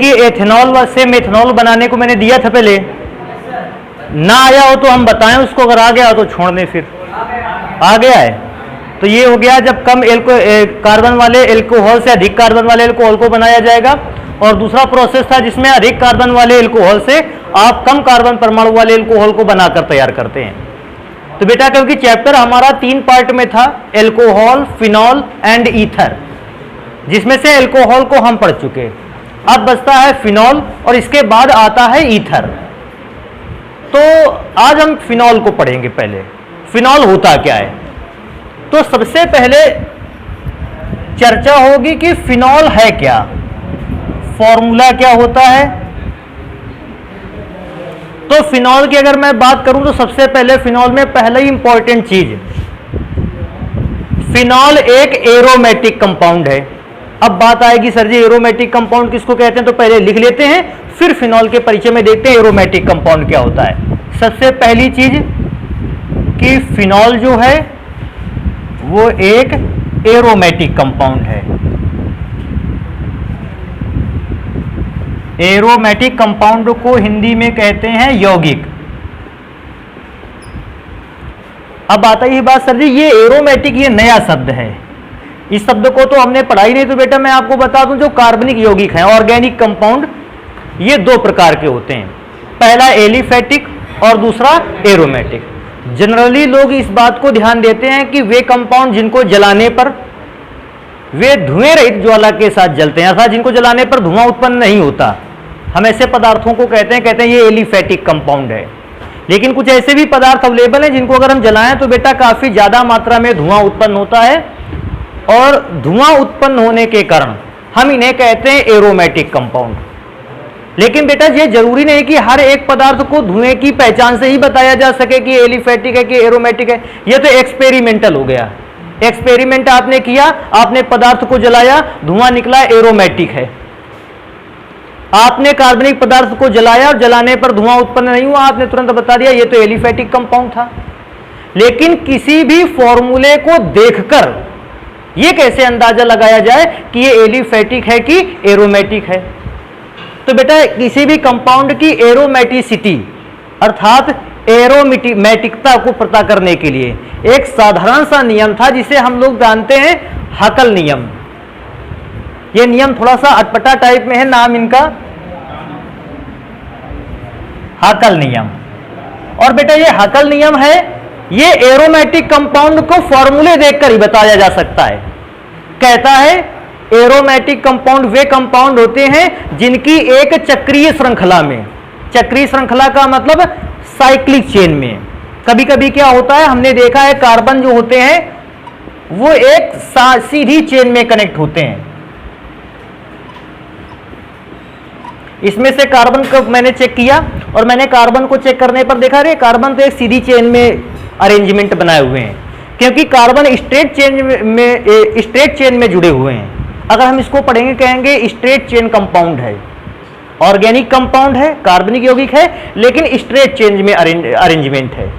कि एथेनॉल से मेथनॉल बनाने को मैंने दिया था पहले, ना आया हो तो हम बताएं उसको, अगर आ गया हो तो छोड़ दें, फिर आ गया है तो ये हो गया जब कम कार्बन वाले एल्कोहल से अधिक कार्बन वाले एल्कोहल को बनाया जाएगा। और दूसरा प्रोसेस था जिसमें अधिक कार्बन वाले एल्कोहल से आप कम कार्बन परमाणु वाले एल्कोहल को बनाकर तैयार करते हैं। तो बेटा क्योंकि चैप्टर हमारा 3 पार्ट में था, एल्कोहल, फिनॉल एंड ईथर, जिसमें से एल्कोहल को हम पढ़ चुके, अब बचता है फिनॉल और इसके बाद आता है ईथर। तो आज हम फिनॉल को पढ़ेंगे। पहले फिनॉल होता क्या है, तो सबसे पहले चर्चा होगी कि फिनॉल है क्या, फॉर्मूला क्या होता है। तो फिनॉल की अगर मैं बात करूं तो सबसे पहले फिनॉल में पहला ही इंपॉर्टेंट चीज, फिनॉल एक एरोमेटिक कंपाउंड है। अब बात आएगी सर जी एरोमेटिक कंपाउंड किसको कहते हैं, तो पहले लिख लेते हैं, फिर फिनॉल के परिचय में देखते हैं एरोमेटिक कंपाउंड क्या होता है। सबसे पहली चीज कि फिनॉल जो है वो एक एरोमेटिक कंपाउंड है। एरोमेटिक कंपाउंड को हिंदी में कहते हैं यौगिक। अब आता ही बात सर जी ये एरोमेटिक ये नया शब्द है, इस शब्द को तो हमने पढ़ा ही नहीं। तो बेटा मैं आपको बता दूं जो कार्बनिक यौगिक हैं, ऑर्गेनिक कंपाउंड, ये 2 प्रकार के होते हैं, पहला एलिफेटिक और दूसरा एरोमेटिक। जनरली लोग इस बात को ध्यान देते हैं कि वे कंपाउंड जिनको जलाने पर वे धुएं रहित ज्वाला के साथ जलते हैं, अर्थात जिनको जलाने पर धुआं उत्पन्न नहीं होता, हम ऐसे पदार्थों को कहते हैं ये एलिफेटिक कंपाउंड है। लेकिन कुछ ऐसे भी पदार्थ अवेलेबल हैं जिनको अगर हम जलाएं तो बेटा काफी ज्यादा मात्रा में धुआं उत्पन्न होता है, और धुआं उत्पन्न होने के कारण हम इन्हें कहते हैं एरोमेटिक कंपाउंड। लेकिन बेटा ये जरूरी नहीं कि हर एक पदार्थ को धुएं की पहचान से ही बताया जा सके कि एलिफेटिक है कि एरोमेटिक है। यह तो एक्सपेरिमेंटल हो गया, एक्सपेरिमेंट आपने किया, आपने पदार्थ को जलाया, धुआं निकला, एरोमेटिक है। आपने कार्बनिक पदार्थ को जलाया और जलाने पर धुआं उत्पन्न नहीं हुआ, आपने तुरंत बता दिया ये तो एलिफेटिक कंपाउंड था। लेकिन किसी भी फॉर्मूले को देखकर यह कैसे अंदाजा लगाया जाए कि ये एलिफेटिक है कि एरोमेटिक है, तो बेटा किसी भी कंपाउंड की एरोमेटिसिटी अर्थात एरोमेटिकता को पता करने के लिए एक साधारण सा नियम था जिसे हम लोग जानते हैं हकल नियम। यह नियम थोड़ा सा अटपटा टाइप में है, नाम इनका हकल नियम। और बेटा ये हकल नियम है, ये एरोमेटिक कंपाउंड को फॉर्मूले देखकर ही बताया जा सकता है। कहता है एरोमेटिक कंपाउंड वे कंपाउंड होते हैं जिनकी एक चक्रीय श्रृंखला में, चक्रीय श्रृंखला का मतलब साइक्लिक चेन में, कभी कभी क्या होता है हमने देखा है कार्बन जो होते हैं वो एक सीधी चेन में कनेक्ट होते हैं। इसमें से कार्बन को मैंने चेक किया और मैंने कार्बन को चेक करने पर देखा रे कार्बन तो एक सीधी चेन में अरेंजमेंट बनाए हुए हैं, क्योंकि कार्बन स्ट्रेट चेन में जुड़े हुए हैं। अगर हम इसको पढ़ेंगे कहेंगे स्ट्रेट चेन कंपाउंड है, ऑर्गेनिक कंपाउंड है, कार्बनिक यौगिक है, लेकिन स्ट्रेट चेन में अरेंजमेंट है।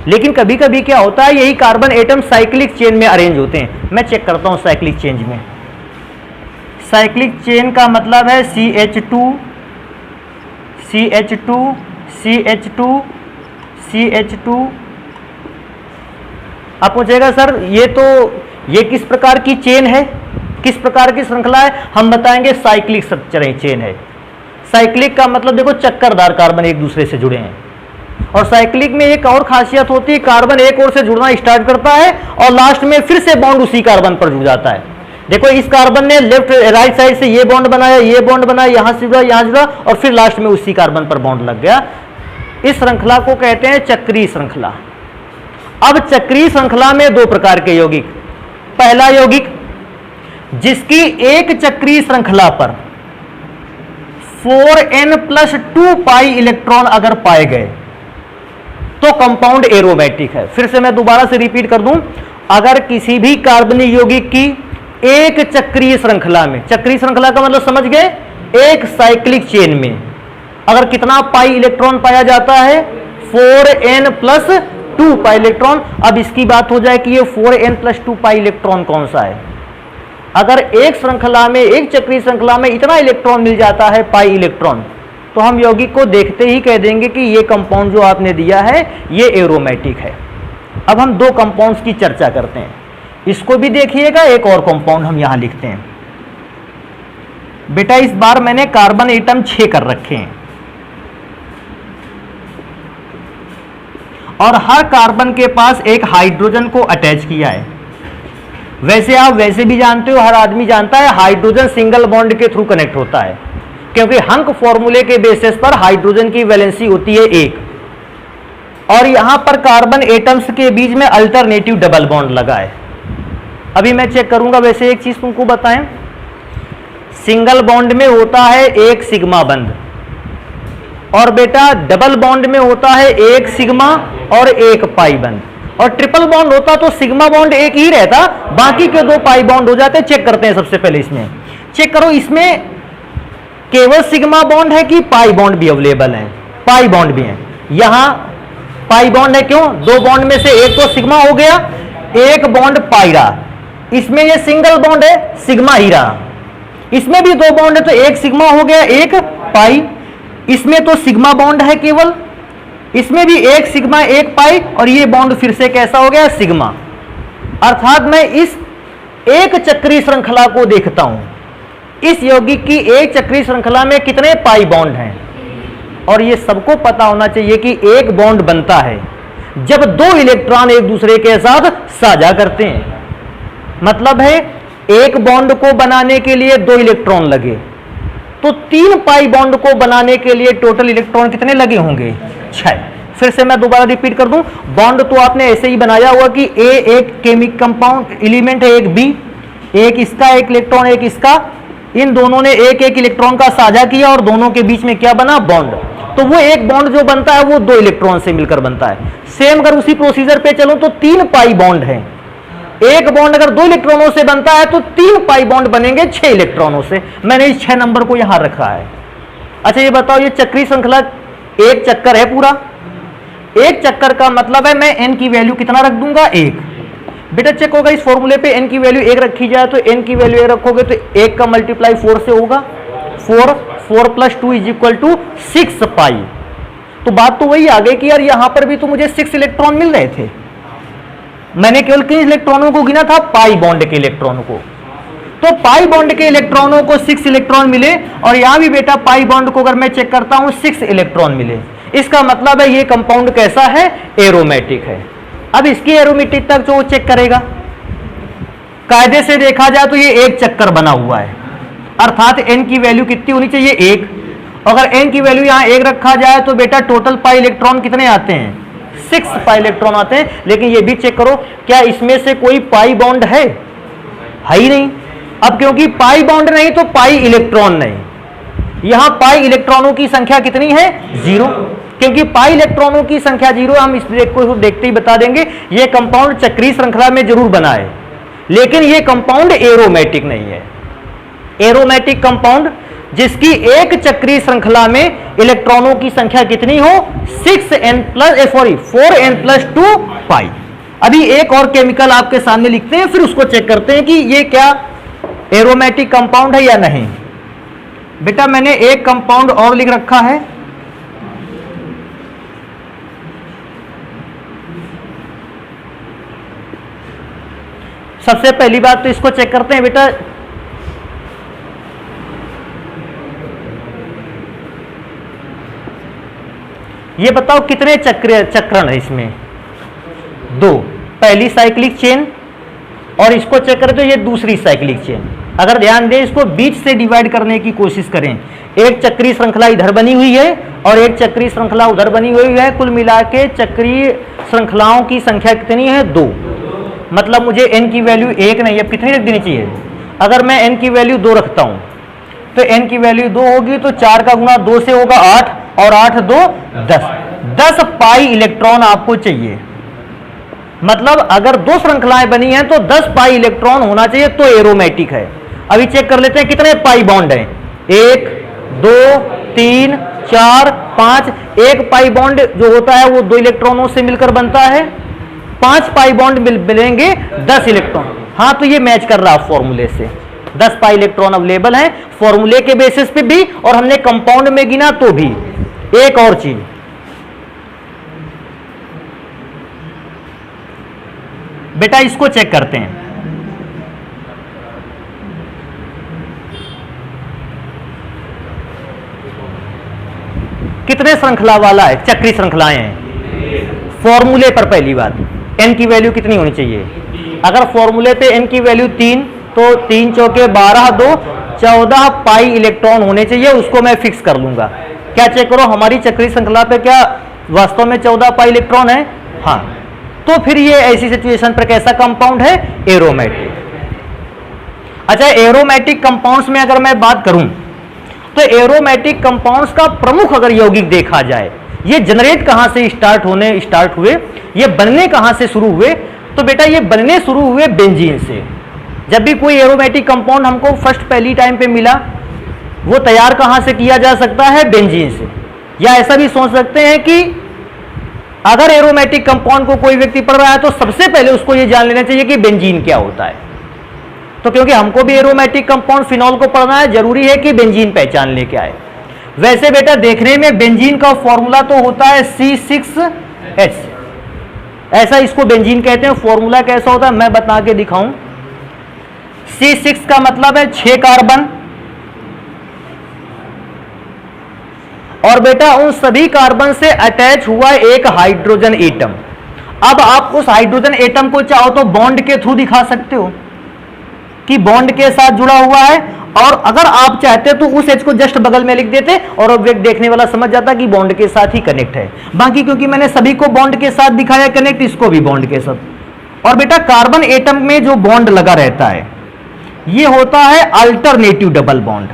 लेकिन कभी कभी क्या होता है यही कार्बन एटम साइक्लिक चेन में अरेंज होते हैं। मैं चेक करता हूं साइक्लिक चेन में। साइक्लिक चेन का मतलब है CH2 CH2 CH2 CH2। आप पूछेगा सर ये किस प्रकार की चेन है, किस प्रकार की श्रृंखला है, हम बताएंगे साइक्लिक चेन है। साइक्लिक का मतलब देखो चक्करदार कार्बन एक दूसरे से जुड़े हैं। और साइक्लिक में एक और खासियत होती है, कार्बन एक ओर से जुड़ना स्टार्ट करता है और लास्ट में फिर से बॉन्ड उसी कार्बन पर जुड़ जाता है। देखो इस कार्बन ने लेफ्ट राइट साइड से ये बॉन्ड बनाया, ये बॉन्ड बनाया, यहां से जुड़ा, यहां जुड़ा और फिर लास्ट में उसी कार्बन पर बॉन्ड लग गया। इस श्रृंखला को कहते हैं चक्रीय श्रृंखला। अब चक्रीय श्रृंखला में 2 प्रकार के यौगिक, पहला यौगिक जिसकी एक चक्रीय श्रृंखला पर 4n+2 पाई इलेक्ट्रॉन अगर पाए गए तो कंपाउंड एरोमेटिक है। फिर से मैं दोबारा से रिपीट कर दूं, अगर किसी भी कार्बनिक यौगिक की एक चक्रीय श्रृंखला में, चक्रीय श्रृंखला का मतलब समझ गए, एक साइक्लिक चेन में अगर कितना पाई इलेक्ट्रॉन पाया जाता है 4n+2 पाई इलेक्ट्रॉन। अब इसकी बात हो जाए कि ये 4n+2 पाई इलेक्ट्रॉन कौन सा है, अगर एक श्रृंखला में, एक चक्रीय श्रृंखला में इतना इलेक्ट्रॉन मिल जाता है पाई इलेक्ट्रॉन, तो हम यौगिक को देखते ही कह देंगे कि ये कंपाउंड जो आपने दिया है ये एरोमेटिक है। अब हम दो कंपाउंड्स की चर्चा करते हैं, इसको भी देखिएगा, एक और कंपाउंड हम यहां लिखते हैं। बेटा इस बार मैंने कार्बन एटम 6 कर रखे हैं और हर कार्बन के पास एक हाइड्रोजन को अटैच किया है। वैसे आप वैसे भी जानते हो, हर आदमी जानता है हाइड्रोजन सिंगल बॉन्ड के थ्रू कनेक्ट होता है, क्योंकि हंक फॉर्मूले के बेसिस पर हाइड्रोजन की वैलेंसी होती है 1 और यहां पर कार्बन एटम्स के बीच में अल्टरनेटिव डबल बॉन्ड लगा है। अभी मैं चेक करूंगा। वैसे एक चीज तुमको बताएं, सिंगल बॉन्ड में होता है एक सिग्मा बंध और बेटा डबल बॉन्ड में होता है एक सिग्मा और एक पाई बंध, और ट्रिपल बॉन्ड होता तो सिग्मा बॉन्ड एक ही रहता, बाकी के 2 पाई बॉन्ड हो जाते। चेक करते हैं सबसे पहले, इसमें चेक करो, इसमें केवल सिग्मा बॉन्ड है कि पाई बॉन्ड भी अवेलेबल है? पाई बॉन्ड भी है। यहां पाई बॉन्ड है, क्यों? 2 बॉन्ड में से एक तो सिग्मा हो गया, एक बॉन्ड पाई रहा। इसमें ये सिंगल बॉन्ड है, सिग्मा ही रहा। इसमें भी 2 बॉन्ड है तो एक सिग्मा हो गया, एक पाई। इसमें तो सिग्मा बॉन्ड है केवल, इसमें भी एक सिग्मा एक पाई, और ये बॉन्ड फिर से कैसा हो गया? सिग्मा। अर्थात मैं इस एक चक्रीय श्रृंखला को देखता हूं, इस यौगिक की एक चक्रीय श्रृंखला में कितने पाई बॉन्ड हैं, और ये सबको पता होना चाहिए कि एक बॉन्ड बनता है जब 2 इलेक्ट्रॉन एक दूसरे के साथ साझा करते हैं। मतलब है एक बॉन्ड को बनाने के लिए 2 इलेक्ट्रॉन लगे, तो 3 पाई बॉन्ड को बनाने के लिए टोटल इलेक्ट्रॉन कितने लगे होंगे? 6। फिर से मैं दोबारा रिपीट कर दूं, बॉन्ड तो आपने ऐसे ही बनाया हुआ कि ए एक केमिक कंपाउंड एलिमेंट है, एक बी, एक इसका एक इलेक्ट्रॉन एक इसका, इन दोनों ने एक एक इलेक्ट्रॉन का साझा किया और दोनों के बीच में क्या बना? बॉन्ड। तो वो एक बॉन्ड जो बनता है वो 2 इलेक्ट्रॉन से मिलकर बनता है। सेम अगर उसी प्रोसीजर पे चलो तो 3 पाई बॉन्ड है। एक बॉन्ड अगर 2 इलेक्ट्रॉनों से बनता है तो 3 पाई बॉन्ड बनेंगे 6 इलेक्ट्रॉनों से। मैंने इस 6 नंबर को यहां रखा है। अच्छा ये बताओ, ये चक्रीय श्रृंखला एक चक्कर है पूरा। एक चक्कर का मतलब है मैं n की वैल्यू कितना रख दूंगा? 1। बेटा चेक होगा, इस फॉर्मूले पे n की वैल्यू 1 रखी जाए तो n की वैल्यू 1 रखोगे तो 1 का मल्टीप्लाई 4 से होगा, 4 प्लस 2 इज इक्वल टू 6 पाई। तो बात तो वही आ गई कि यार यहां पर भी तो मुझे 6 इलेक्ट्रॉन मिल रहे थे, मैंने केवल किन इलेक्ट्रॉनों को गिना था? पाई बॉन्ड के इलेक्ट्रॉनों को। तो पाई बॉन्ड के इलेक्ट्रॉनों को 6 इलेक्ट्रॉन मिले, और यहां भी बेटा पाई बॉन्ड को अगर मैं चेक करता हूं 6 इलेक्ट्रॉन मिले। इसका मतलब है ये कंपाउंड कैसा है? एरोमेटिक है। अब इसकी एरोमेटिकता जो चेक करेगा, कायदे से देखा जाए तो ये एक चक्कर बना हुआ है, अर्थात n की वैल्यू कितनी होनी चाहिए? 1। अगर n की वैल्यू यहां 1 रखा जाए तो बेटा टोटल पाई इलेक्ट्रॉन कितने आते हैं? 6 पाई इलेक्ट्रॉन आते हैं। लेकिन ये भी चेक करो, क्या इसमें से कोई पाई बॉन्ड है ही नहीं। अब क्योंकि पाई बॉन्ड नहीं तो पाई इलेक्ट्रॉन नहीं। यहां पाई इलेक्ट्रॉनों की संख्या कितनी है? 0। क्योंकि पाई इलेक्ट्रॉनों की संख्या 0, हम इस को देखते ही बता देंगे ये कंपाउंड चक्रीय श्रृंखला में जरूर बना है, लेकिन ये कंपाउंड एरोमेटिक नहीं है। एरोमेटिक कंपाउंड जिसकी एक चक्रीय श्रृंखला में इलेक्ट्रॉनों की संख्या कितनी हो? 4n प्लस 2 पाई। अभी एक और केमिकल आपके सामने लिखते हैं, फिर उसको चेक करते हैं कि ये क्या एरोमेटिक कंपाउंड है या नहीं। बेटा मैंने एक कंपाउंड और लिख रखा है, सबसे पहली बात तो इसको चेक करते हैं। बेटा ये बताओ कितने चक्रण है इसमें? 2। पहली साइक्लिक चेन, और इसको चेक करें तो ये दूसरी साइक्लिक चेन। अगर ध्यान दें, इसको बीच से डिवाइड करने की कोशिश करें, एक चक्रीय श्रृंखला इधर बनी हुई है और एक चक्रीय श्रृंखला उधर बनी हुई है। कुल मिला के चक्रीय श्रृंखलाओं की संख्या कितनी है? 2। मतलब मुझे n की वैल्यू 1 नहीं, अब कितनी रख देनी चाहिए? अगर मैं n की वैल्यू 2 रखता हूं तो n की वैल्यू 2 होगी तो 4 का गुणा 2 से होगा 8, और 8 2 10। 10 पाई इलेक्ट्रॉन आपको चाहिए। मतलब अगर 2 श्रृंखलाएं बनी हैं तो 10 पाई इलेक्ट्रॉन होना चाहिए तो एरोमेटिक है। अभी चेक कर लेते हैं कितने पाई बॉन्ड हैं। 1 2 3 4 5। एक पाई बॉन्ड जो होता है वो 2 इलेक्ट्रॉनों से मिलकर बनता है। 5 पाई बॉन्ड मिलेंगे 10 इलेक्ट्रॉन। हाँ तो ये मैच कर रहा है फॉर्मूले से। 10 पाई इलेक्ट्रॉन अवेलेबल है फॉर्मूले के बेसिस पे भी, और हमने कंपाउंड में गिना तो भी। एक और चीज, बेटा इसको चेक करते हैं। कितने श्रृंखला वाला है? चक्री श्रृंखलाएं हैं। फॉर्मूले पर पहली बात, n की वैल्यू कितनी होनी चाहिए? अगर फॉर्मूले पे n की वैल्यू 3, तो 3 चौके 12, 2 14 पाई इलेक्ट्रॉन होने चाहिए, उसको मैं फिक्स कर लूंगा। क्या चेक करो, हमारी चक्री श्रृंखला पे क्या वास्तव में 14 पाई इलेक्ट्रॉन है? हाँ, तो फिर ये ऐसी सिचुएशन पर कैसा कंपाउंड है? एरोमेटिक। अच्छा, एरोमेटिक कंपाउंड्स में अगर मैं बात करूं तो एरोमेटिक कंपाउंड्स का प्रमुख अगर यौगिक देखा जाए, ये जनरेट कहां से स्टार्ट हुए, ये बनने कहां से शुरू हुए, तो बेटा ये बनने शुरू हुए बेंजीन से। जब भी कोई एरोमेटिक कंपाउंड हमको फर्स्ट पहली टाइम पे मिला, वो तैयार कहां से किया जा सकता है? बेंजीन से। या ऐसा भी सोच सकते हैं कि अगर एरोमेटिक कंपाउंड को कोई व्यक्ति पढ़ रहा है तो सबसे पहले उसको ये जान लेना चाहिए कि बेंजीन क्या होता है। तो क्योंकि हमको भी एरोमेटिक कंपाउंड फिनॉल को पढ़ना है, जरूरी है कि बेंजीन पहचान लेके आए। वैसे बेटा देखने में बेंजीन का फॉर्मूला तो होता है C6H, ऐसा इसको बेंजीन कहते हैं। फॉर्मूला कैसा होता है मैं बता के दिखाऊं। C6 का मतलब है 6 कार्बन, और बेटा उन सभी कार्बन से अटैच हुआ एक हाइड्रोजन एटम। अब आप उस हाइड्रोजन एटम को चाहो तो बॉन्ड के थ्रू दिखा सकते हो कि बॉन्ड के साथ जुड़ा हुआ है, और अगर आप चाहते तो उस एच को जस्ट बगल में लिख देते और ऑब्जेक्ट देखने वाला समझ जाता कि बॉन्ड के साथ ही कनेक्ट है। बाकी क्योंकि मैंने सभी को बॉन्ड के साथ दिखाया कनेक्ट, इसको भी बॉन्ड के साथ। और बेटा कार्बन एटम में जो बॉन्ड लगा रहता है ये होता है alternative double bond.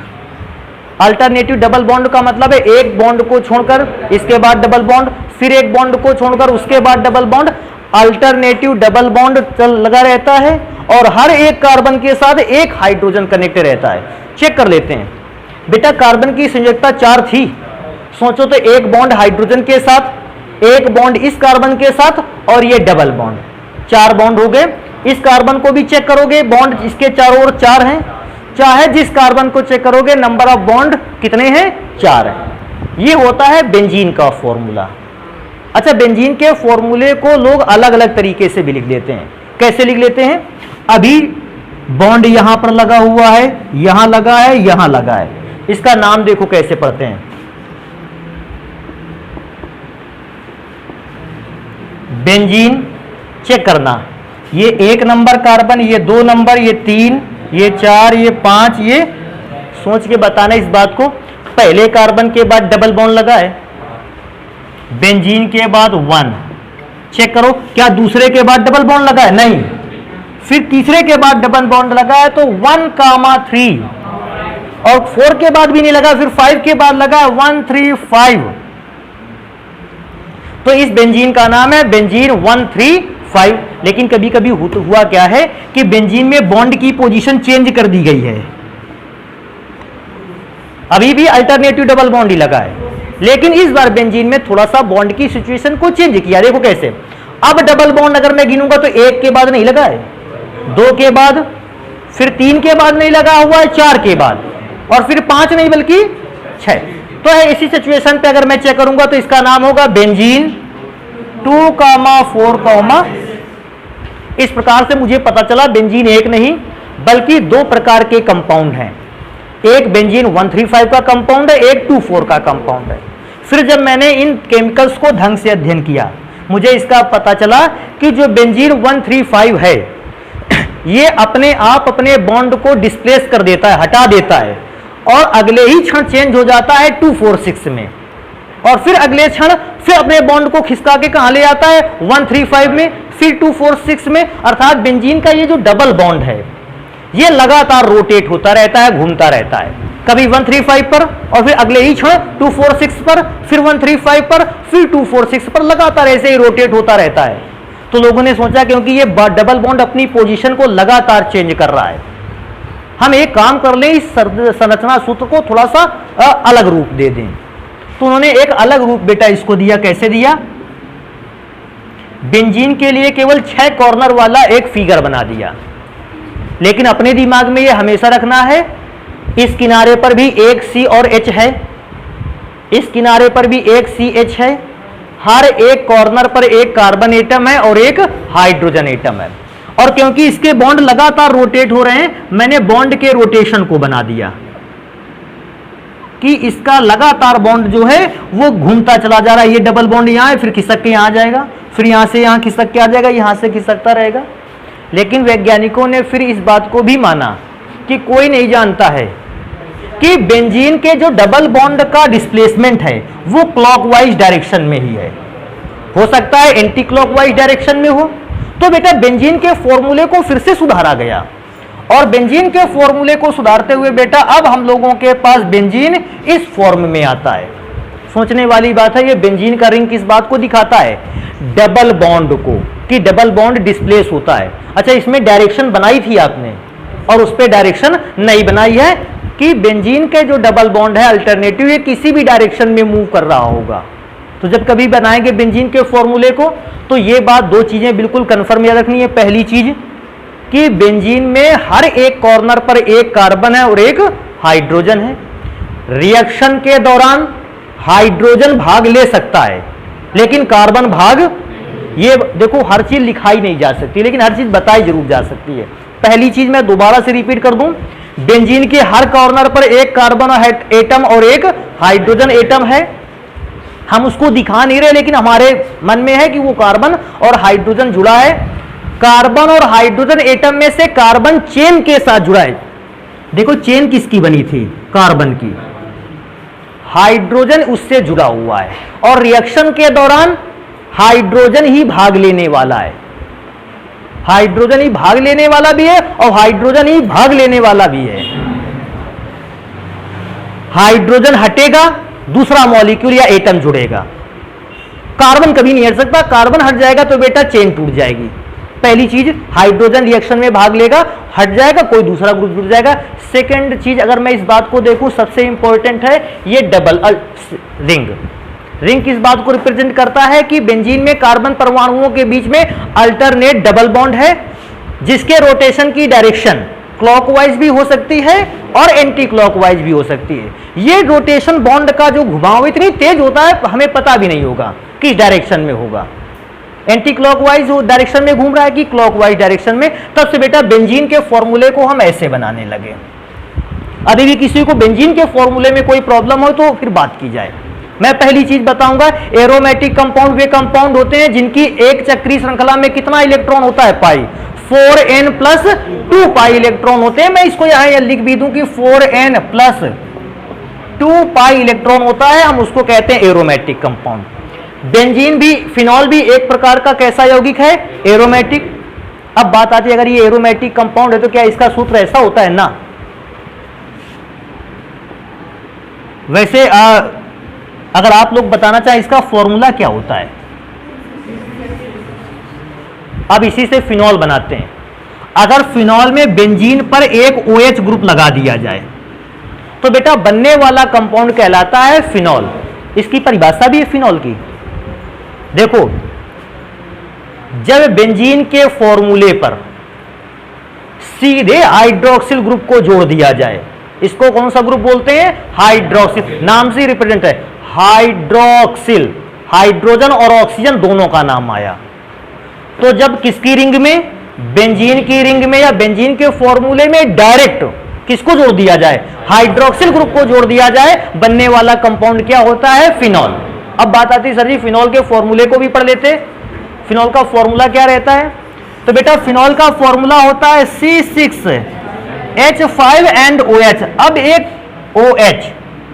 Alternative double bond का मतलब है एक बॉन्ड को छोड़कर इसके बाद डबल बॉन्ड, फिर एक बॉन्ड को छोड़कर उसके बाद double bond. Alternative double bond लगा रहता है और हर एक कार्बन के साथ एक हाइड्रोजन कनेक्ट रहता है। चेक कर लेते हैं। बेटा कार्बन की संयोजकता 4 थी, सोचो तो एक बॉन्ड हाइड्रोजन के साथ, एक बॉन्ड इस कार्बन के साथ, और ये डबल बॉन्ड, 4 बॉन्ड हो गए। इस कार्बन को भी चेक करोगे, बॉन्ड इसके चारों ओर 4 हैं, चाहे जिस कार्बन को चेक करोगे नंबर ऑफ बॉन्ड कितने हैं? 4 हैं। ये होता है बेंजीन का फॉर्मूला। अच्छा, बेंजीन के फॉर्मूले को लोग अलग अलग तरीके से भी लिख देते हैं। कैसे लिख लेते हैं? अभी बॉन्ड यहां पर लगा हुआ है, यहां लगा है, यहां लगा है, इसका नाम देखो कैसे पढ़ते हैं। बेंजीन चेक करना, ये 1 नंबर कार्बन, ये 2 नंबर, ये 3, ये 4, ये 5, ये सोच के बताना इस बात को। पहले कार्बन के बाद डबल बॉन्ड लगा है, बेंजीन के बाद 1। चेक करो क्या दूसरे के बाद डबल बॉन्ड लगा है? नहीं। फिर तीसरे के बाद डबल बॉन्ड लगा है तो 1,3, और 4 के बाद भी नहीं लगा, फिर 5 के बाद लगा है 1, 3, 5। तो इस बेंजीन का नाम है बेंजीन 1,3,5। लेकिन कभी कभी हुआ क्या है कि बेंजीन में बॉन्ड की पोजीशन चेंज कर दी गई है, अभी भी अल्टरनेटिव डबल बॉन्ड ही लगा है, लेकिन इस बार बेंजीन में थोड़ा सा बॉन्ड की सिचुएशन को चेंज किया। देखो कैसे, अब डबल बॉन्ड अगर मैं गिनूंगा तो 1 के बाद नहीं लगा है, 2 के बाद, फिर 3 के बाद नहीं लगा हुआ है, 4 के बाद, और फिर 5 नहीं बल्कि 6। तो है इसी सिचुएशन पे अगर मैं चेक करूंगा तो इसका नाम होगा बेंजीन 2,4। इस प्रकार से मुझे पता चला बेंजीन एक नहीं बल्कि 2 प्रकार के कंपाउंड हैं। एक बेंजीन 1,3,5 का कंपाउंड है, एक 2,4 का कंपाउंड है। फिर जब मैंने इन केमिकल्स को ढंग से अध्ययन किया, मुझे इसका पता चला कि जो बेंजीन 1,3,5 है ये अपने आप अपने बॉन्ड को डिस्प्लेस कर देता है, हटा देता है, और अगले ही क्षण चेंज हो जाता है 2,4,6 में, और फिर अगले क्षण फिर अपने बॉन्ड को खिसका के कहां ले आता है? 1,3,5 में, फिर 2,4,6 में। अर्थात बेंजीन का ये जो डबल बॉन्ड है ये लगातार रोटेट होता रहता है, घूमता रहता है, कभी 1,3,5 पर और फिर अगले ही क्षण 2,4,6 पर, फिर 1,3,5 पर, फिर 2,4,6 पर, लगातार ऐसे ही रोटेट होता रहता है। तो लोगों ने सोचा क्योंकि ये डबल बॉन्ड अपनी पोजीशन को लगातार चेंज कर रहा है, हम एक काम कर लें, इस संरचना सूत्र को थोड़ा सा अलग रूप दे दें। तो उन्होंने एक अलग रूप बेटा इसको दिया। कैसे दिया? बेंजीन के लिए केवल 6 कॉर्नर वाला एक फिगर बना दिया। लेकिन अपने दिमाग में ये हमेशा रखना है, इस किनारे पर भी एक C और H है, इस किनारे पर भी एक CH है, हर एक कॉर्नर पर एक कार्बन एटम है और एक हाइड्रोजन एटम है। और क्योंकि इसके बॉन्ड लगातार रोटेट हो रहे हैं, मैंने बॉन्ड के रोटेशन को बना दिया कि इसका लगातार बॉन्ड जो है वो घूमता चला जा रहा है। ये डबल बॉन्ड यहां है, फिर खिसक के यहां आ जाएगा, फिर यहां से यहां खिसक के आ जाएगा, यहां से खिसकता रहेगा। लेकिन वैज्ञानिकों ने फिर इस बात को भी माना कि कोई नहीं जानता है कि बेंजीन के जो डबल बॉन्ड का डिस्प्लेसमेंट है वो क्लॉकवाइज डायरेक्शन में ही है, हो सकता है एंटी क्लॉकवाइज डायरेक्शन में हो। तो बेटा बेंजीन के फॉर्मूले को फिर से सुधारा गया, और बेंजीन के फॉर्मूले को सुधारते हुए बेटा अब हम लोगों के पास बेंजीन इस फॉर्म में आता है। सोचने वाली बात है, ये बेंजीन का रिंग किस बात को दिखाता है? डबल बॉन्ड को, कि डबल बॉन्ड डिस्प्लेस होता है। अच्छा, इसमें डायरेक्शन बनाई थी आपने और उस पर डायरेक्शन नहीं बनाई है कि बेंजीन के जो डबल बॉन्ड है अल्टरनेटिव, ये किसी भी डायरेक्शन में मूव कर रहा होगा। तो जब कभी बनाएंगे बेंजीन के फॉर्मूले को तो ये बात, दो चीजें बिल्कुल कंफर्म याद रखनी है। पहली चीज कि बेंजीन में हर एक कॉर्नर पर एक कार्बन है और एक हाइड्रोजन है। रिएक्शन के दौरान हाइड्रोजन भाग ले सकता है लेकिन कार्बन भाग, ये देखो हर चीज लिखाई नहीं जा सकती लेकिन हर चीज बताई जरूर जा सकती है। पहली चीज मैं दोबारा से रिपीट कर दूं, बेंजीन के हर कॉर्नर पर एक कार्बन एटम और एक हाइड्रोजन एटम है। हम उसको दिखा नहीं रहे लेकिन हमारे मन में है कि वो कार्बन और हाइड्रोजन जुड़ा है। कार्बन और हाइड्रोजन एटम में से कार्बन चेन के साथ जुड़ा है। देखो चेन किसकी बनी थी? कार्बन की। हाइड्रोजन उससे जुड़ा हुआ है और रिएक्शन के दौरान हाइड्रोजन ही भाग लेने वाला है। हाइड्रोजन ही भाग लेने वाला भी है और हाइड्रोजन ही भाग लेने वाला भी है। हाइड्रोजन हटेगा, दूसरा मॉलिक्यूल या एटम जुड़ेगा। कार्बन कभी नहीं हट सकता, कार्बन हट जाएगा तो बेटा चेन टूट जाएगी। पहली चीज, हाइड्रोजन रिएक्शन में भाग लेगा, हट जाएगा, कोई दूसरा ग्रुप जुड़ जाएगा। सेकंड चीज, अगर मैं इस बात को देखूं, सबसे इंपॉर्टेंट है ये डबल रिंग। रिंग किस बात को रिप्रेजेंट करता है कि बेंजीन में कार्बन परमाणुओं के बीच में अल्टरनेट डबल बॉन्ड है जिसके रोटेशन की डायरेक्शन क्लॉकवाइज भी हो सकती है और एंटी क्लॉकवाइज भी हो सकती है। ये रोटेशन बॉन्ड का जो घुमाव इतनी तेज होता है हमें पता भी नहीं होगा किस डायरेक्शन में होगा, एंटी क्लॉकवाइज डायरेक्शन में घूम रहा है कि क्लॉकवाइज डायरेक्शन में। तब से बेटा बेंजीन के फॉर्मूले को हम ऐसे बनाने लगे। अभी भी किसी को बेंजीन के फॉर्मूले में कोई प्रॉब्लम हो तो फिर बात की जाए। मैं पहली चीज बताऊंगा, एरोमेटिक कंपाउंड वे कंपाउंड होते हैं जिनकी एक चक्रीय श्रृंखला में कितना इलेक्ट्रॉन होता है? पाई। 4n + 2 पाई इलेक्ट्रॉन होते हैं। मैं इसको यहां लिख भी दूं कि 4n + 2 पाई इलेक्ट्रॉन होता है, हम उसको कहते हैं एरोमेटिक कंपाउंड। बेंजीन भी, फिनॉल भी एक प्रकार का कैसा यौगिक है? एरोमेटिक। अब बात आती है, अगर ये एरोमेटिक कंपाउंड है तो क्या इसका सूत्र ऐसा होता है? ना। वैसे अगर आप लोग बताना चाहें इसका फॉर्मूला क्या होता है? अब इसी से फिनॉल बनाते हैं। अगर फिनॉल में बेंजीन पर एक OH ग्रुप लगा दिया जाए तो बेटा बनने वाला कंपाउंड कहलाता है फिनॉल। इसकी परिभाषा भी है फिनॉल की। देखो, जब बेंजीन के फॉर्मूले पर सीधे हाइड्रोक्सिल ग्रुप को जोड़ दिया जाए, इसको कौन सा ग्रुप बोलते हैं? हाइड्रोक्सिल। नाम से रिप्रेजेंट है हाइड्रोक्सिल। हाइड्रोजन और ऑक्सीजन दोनों का नाम आया। तो जब किसकी रिंग में? बेंजीन की रिंग में या बेंजीन के फॉर्मूले में डायरेक्ट किसको जोड़ दिया जाए? हाइड्रोक्सिल ग्रुप को जोड़ दिया जाए, बनने वाला कंपाउंड क्या होता है? फिनॉल। अब बात आती है सर जी फिनॉल के फॉर्मूले को भी पढ़ लेते। फिनॉल का फॉर्मूला क्या रहता है? तो बेटा फिनॉल का फॉर्मूला होता है C6H5 एंड OH।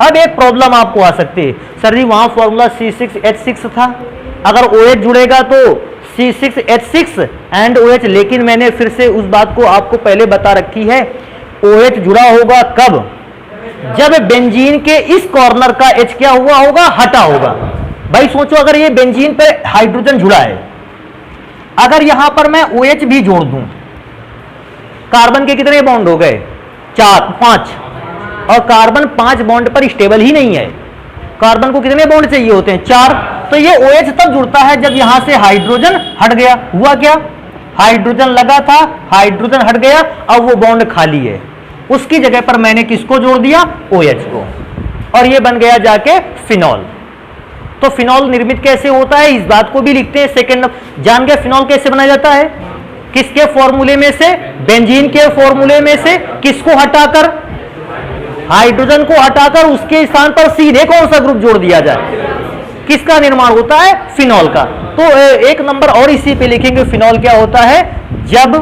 अब एक प्रॉब्लम आपको आ सकती है, सर जी वहां फॉर्मूला C6H6 था, अगर OH जुड़ेगा तो C6H6 एंड OH। लेकिन मैंने फिर से उस बात को आपको पहले बता रखी है, OH जुड़ा होगा कब? जब बेंजीन के इस कॉर्नर का H क्या हुआ होगा? हटा होगा। भाई सोचो, अगर ये बेंजीन पे हाइड्रोजन जुड़ा है, अगर यहां पर मैं OH भी जोड़ दूं, कार्बन के कितने बॉन्ड हो गए? 5। और कार्बन 5 बॉन्ड पर स्टेबल ही नहीं है। कार्बन को कितने बॉन्ड चाहिए होते हैं? 4। तो ये OH तब जुड़ता है जब यहां से हाइड्रोजन हट गया। हुआ क्या? हाइड्रोजन लगा था, हाइड्रोजन हट गया, अब वो बॉन्ड खाली है, उसकी जगह पर मैंने किसको जोड़ दिया, OH को, और ये बन गया जाके फिनॉल। तो फिनॉल निर्मित कैसे होता है इस बात को भी लिखते हैं सेकेंड। जान गया फिनॉल कैसे बनाया जाता है, किसके फॉर्मूले में से, बेंजीन के फॉर्मूले में से किसको हटाकर, हाइड्रोजन को हटाकर उसके स्थान पर सीधे कौन सा ग्रुप जोड़ दिया जाए, किसका निर्माण होता है, फिनॉल का। तो एक नंबर और इसी पे लिखेंगे, फिनॉल क्या होता है, जब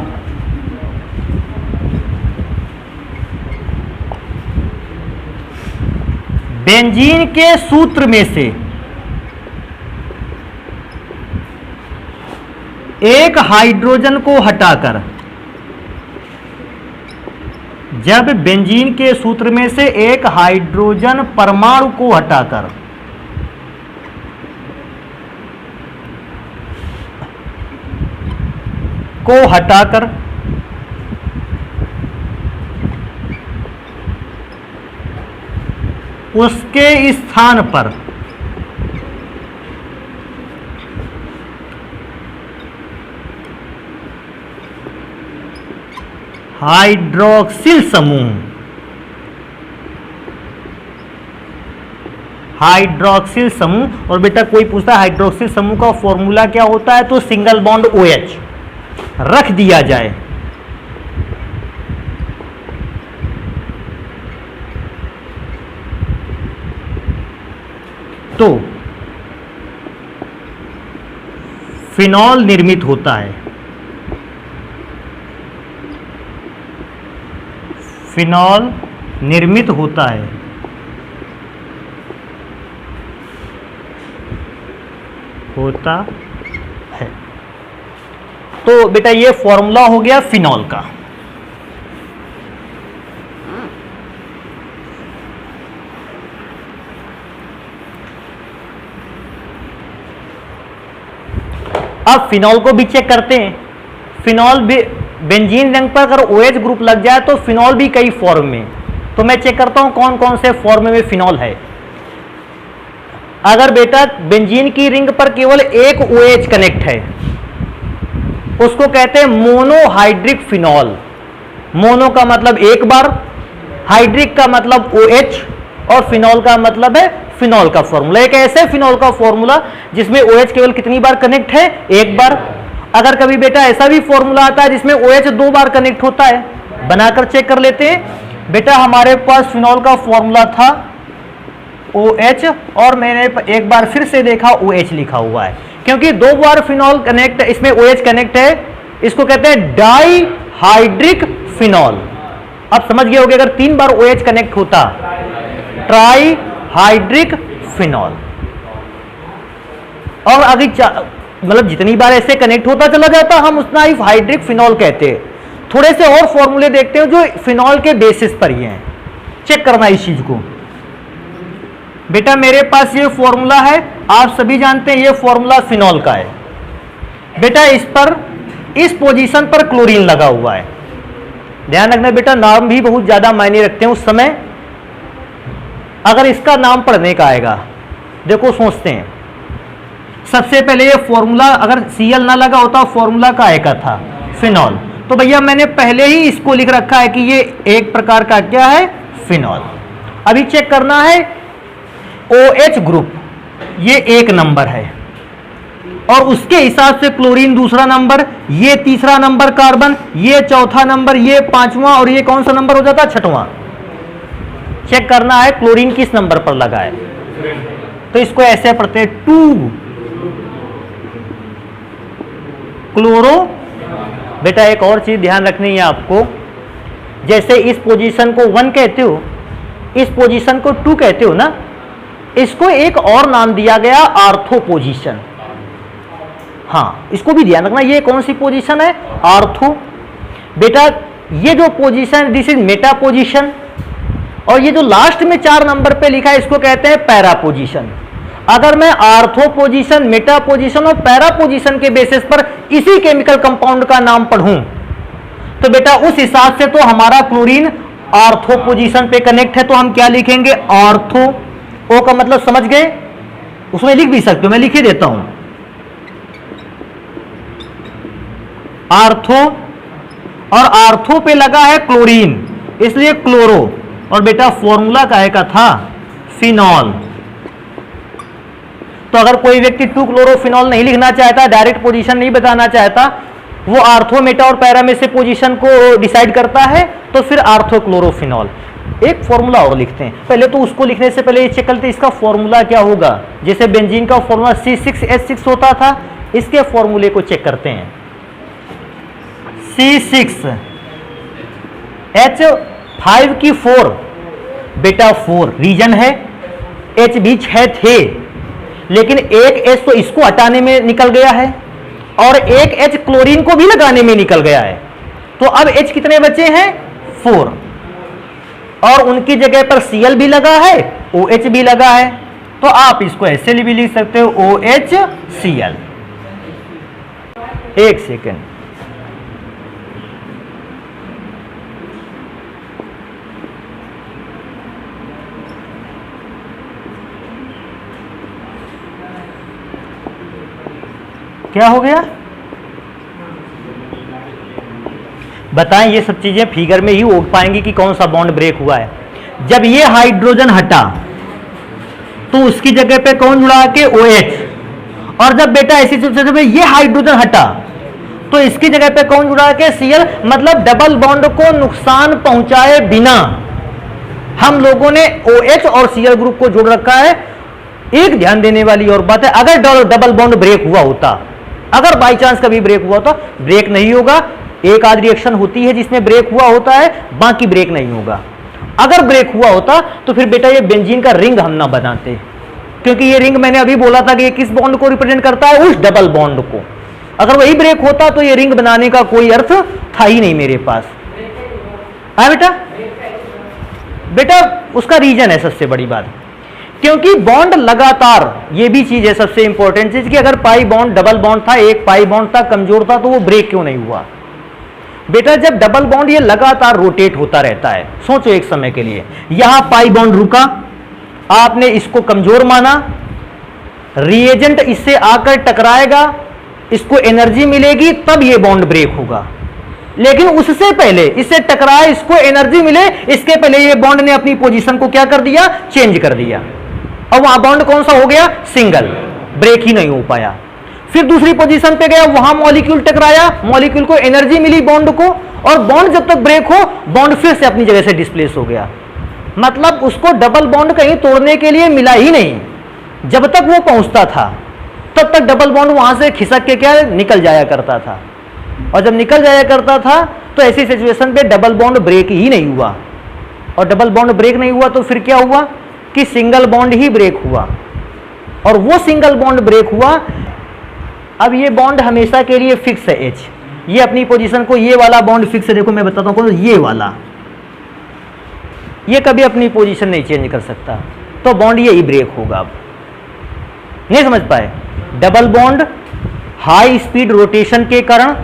बेंजीन के सूत्र में से एक हाइड्रोजन को हटाकर, जब बेंजीन के सूत्र में से एक हाइड्रोजन परमाणु को हटाकर उसके स्थान पर हाइड्रोक्सिल समूह, हाइड्रोक्सिल समूह। और बेटा कोई पूछता है हाइड्रोक्सिल समूह का फॉर्मूला क्या होता है, तो सिंगल बॉन्ड OH रख दिया जाए, तो फिनॉल निर्मित होता है। फिनॉल निर्मित होता है। तो बेटा ये फॉर्मूला हो गया फिनॉल का। अब फिनॉल को भी चेक करते हैं। फिनॉल भी बेंजीन रंग पर अगर OH ग्रुप लग जाए तो फिनॉल भी कई फॉर्म में, तो मैं चेक करता हूं कौन कौन से फॉर्म में फिनॉल है। अगर बेटा बेंजीन की रिंग पर केवल एक OH कनेक्ट है, उसको कहते हैं मोनोहाइड्रिक फिनॉल। मोनो का मतलब एक बार, हाइड्रिक का मतलब OH, और फिनॉल का मतलब है फिनॉल का फॉर्मूला। एक ऐसे फिनॉल का फॉर्मूला जिसमें OH केवल कितनी बार कनेक्ट है, एक बार। अगर कभी बेटा ऐसा भी फॉर्मूला आता है जिसमें OH 2 बार कनेक्ट होता है, बनाकर चेक कर लेते हैं। बेटा हमारे पास फिनॉल का फॉर्मूला था OH, और मैंने एक बार फिर से देखा OH लिखा हुआ है, क्योंकि 2 बार फिनॉल कनेक्ट, इसमें OH कनेक्ट है, इसको कहते हैं डाई हाइड्रिक फिनॉल। अब समझ गए होंगे, अगर 3 बार OH कनेक्ट होता ट्राई हाइड्रिक फिनॉल। और अभी मतलब जितनी बार ऐसे कनेक्ट होता चला जाता हम उतना ही हाइड्रिक फिनॉल कहते हैं। थोड़े से और फॉर्मूले देखते हैं जो फिनॉल के बेसिस पर ही हैं, चेक करना इस चीज को। बेटा मेरे पास ये फॉर्मूला है, आप सभी जानते हैं ये फॉर्मूला फिनॉल का है। बेटा इस पर, इस पोजीशन पर क्लोरीन लगा हुआ है। ध्यान रखना बेटा, नाम भी बहुत ज्यादा मायने रखते हैं उस समय। अगर इसका नाम पढ़ने का आएगा, देखो सोचते हैं, सबसे पहले ये फॉर्मूला अगर Cl ना लगा होता, फॉर्मूला का का था फिनॉल, तो भैया मैंने पहले ही इसको लिख रखा है कि ये एक प्रकार का क्या है, फिनॉल। अभी चेक करना है OH ग्रुप, ये 1 नंबर है, और उसके हिसाब से क्लोरीन दूसरा नंबर, ये तीसरा नंबर कार्बन, ये चौथा नंबर, ये 5वां, और ये कौन सा नंबर हो जाता, 6वां। चेक करना है क्लोरीन किस नंबर पर लगा है, तो इसको ऐसे पढ़ते हैं 2 क्लोरो। बेटा एक और चीज ध्यान रखनी है आपको, जैसे इस पोजीशन को 1 कहते हो, इस पोजीशन को 2 कहते हो ना, इसको एक और नाम दिया गया आर्थो पोजीशन। हाँ, इसको भी ध्यान रखना, ये कौन सी पोजीशन है, आर्थो। बेटा ये जो position, this is Meta position, और ये जो लास्ट में 4 नंबर पे लिखा है इसको कहते हैं पैरा पोजीशन। अगर मैं आर्थो पोजीशन, मेटा पोजीशन और पैरा पोजीशन के बेसिस पर इसी केमिकल कंपाउंड का नाम पढ़ूं, तो बेटा उस हिसाब से तो हमारा क्लोरीन आर्थो पोजीशन पे कनेक्ट है, तो हम क्या लिखेंगे, आर्थो। ओ का मतलब समझ गए, उसमें लिख भी सकते हो, मैं लिख ही देता हूं। आर्थो, और आर्थो पे लगा है क्लोरीन, इसलिए क्लोरो, और बेटा फॉर्मूला काहे का था, फिनॉल। तो अगर कोई व्यक्ति 2-क्लोरोफिनॉल नहीं लिखना चाहता, डायरेक्ट पोजीशन नहीं बताना चाहता, वो आर्थो, मेटा और पैरा में से पोजीशन को डिसाइड करता है, तो फिर आर्थोक्लोरोफिनॉल। एक फॉर्मूला और लिखते हैं, पहले तो उसको लिखने से पहले ये चेक करते हैं इसका फॉर्मूला क्या होगा। जैसे बेंजीन का फॉर्मूला C6H6 होता था, इसके फॉर्मूले को चेक करते हैं। C6H5 की 4, बेटा 4 रीजन है, H भी 6 थे, लेकिन एक H तो इसको हटाने में निकल गया है और एक H क्लोरीन को भी लगाने में निकल गया है, तो अब H कितने बचे हैं, 4, और उनकी जगह पर Cl भी लगा है, OH भी लगा है, तो आप इसको ऐसे भी लिख सकते हो OHCl। एक सेकेंड, क्या हो गया बताएं। ये सब चीजें फिगर में ही हो पाएंगी कि कौन सा बॉन्ड ब्रेक हुआ है। जब ये हाइड्रोजन हटा तो उसकी जगह पे कौन जुड़ा के OH, और जब बेटा ऐसी सिचुएशन में ये हाइड्रोजन हटा तो इसकी जगह पे कौन जुड़ा के Cl। मतलब डबल बॉन्ड को नुकसान पहुंचाए बिना हम लोगों ने OH और Cl ग्रुप को जोड़ रखा है। एक ध्यान देने वाली और बात है, अगर डबल बॉन्ड ब्रेक हुआ होता, अगर बाई चांस कभी ब्रेक हुआ तो ब्रेक नहीं होगा। एक आध रिएक्शन होती है जिसमें ब्रेक हुआ होता है, बाकी ब्रेक नहीं होगा। अगर ब्रेक हुआ होता तो फिर बेटा ये बेंजीन का रिंग हम ना बनाते, क्योंकि ये रिंग मैंने अभी बोला था कि ये किस बॉन्ड को रिप्रेजेंट करता है, उस डबल बॉन्ड को। अगर वही ब्रेक होता तो ये रिंग बनाने का कोई अर्थ था ही नहीं मेरे पास। हाँ बेटा उसका रीजन है सबसे बड़ी बात, क्योंकि बॉन्ड लगातार, ये भी चीज है सबसे इंपॉर्टेंट चीज, कि अगर पाई बॉन्ड डबल बॉन्ड था, एक पाई बॉन्ड था कमजोर था, तो वो ब्रेक क्यों नहीं हुआ। बेटा जब डबल बॉन्ड ये लगातार रोटेट होता रहता है, सोचो एक समय के लिए, यहां पाई बॉन्ड रुका, आपने इसको कमजोर माना, रिएजेंट इससे आकर टकराएगा, इसको एनर्जी मिलेगी, तब ये बॉन्ड ब्रेक होगा। लेकिन उससे पहले, इससे टकराए, इसको एनर्जी मिले, इसके पहले ये बॉन्ड ने अपनी पोजीशन को क्या कर दिया, चेंज कर दिया, और वहां बॉन्ड कौन सा हो गया, सिंगल, ब्रेक ही नहीं हो पाया। फिर दूसरी पोजीशन पे गया, वहां मॉलिक्यूल टकराया, मॉलिक्यूल को एनर्जी मिली बॉन्ड को, और बॉन्ड जब तक ब्रेक हो, बॉन्ड फिर से अपनी जगह से डिस्प्लेस हो गया। मतलब उसको डबल बॉन्ड कहीं तोड़ने के लिए मिला ही नहीं, जब तक वो पहुंचता था तब तक डबल बॉन्ड वहां से खिसक के क्या निकल जाया करता था, और जब निकल जाया करता था तो ऐसी सिचुएशन पे डबल बॉन्ड ब्रेक ही नहीं हुआ। और डबल बॉन्ड ब्रेक नहीं हुआ तो फिर क्या हुआ कि सिंगल बॉन्ड ही ब्रेक हुआ, और वो सिंगल बॉन्ड ब्रेक हुआ। अब ये बॉन्ड हमेशा के लिए फिक्स है H, ये अपनी पोजीशन को, ये वाला बॉन्ड फिक्स है, देखो मैं बताता हूं कौन, ये वाला, ये कभी अपनी पोजीशन नहीं चेंज कर सकता, तो बॉन्ड यही ब्रेक होगा। अब नहीं समझ पाए, double bond high speed rotation के कारण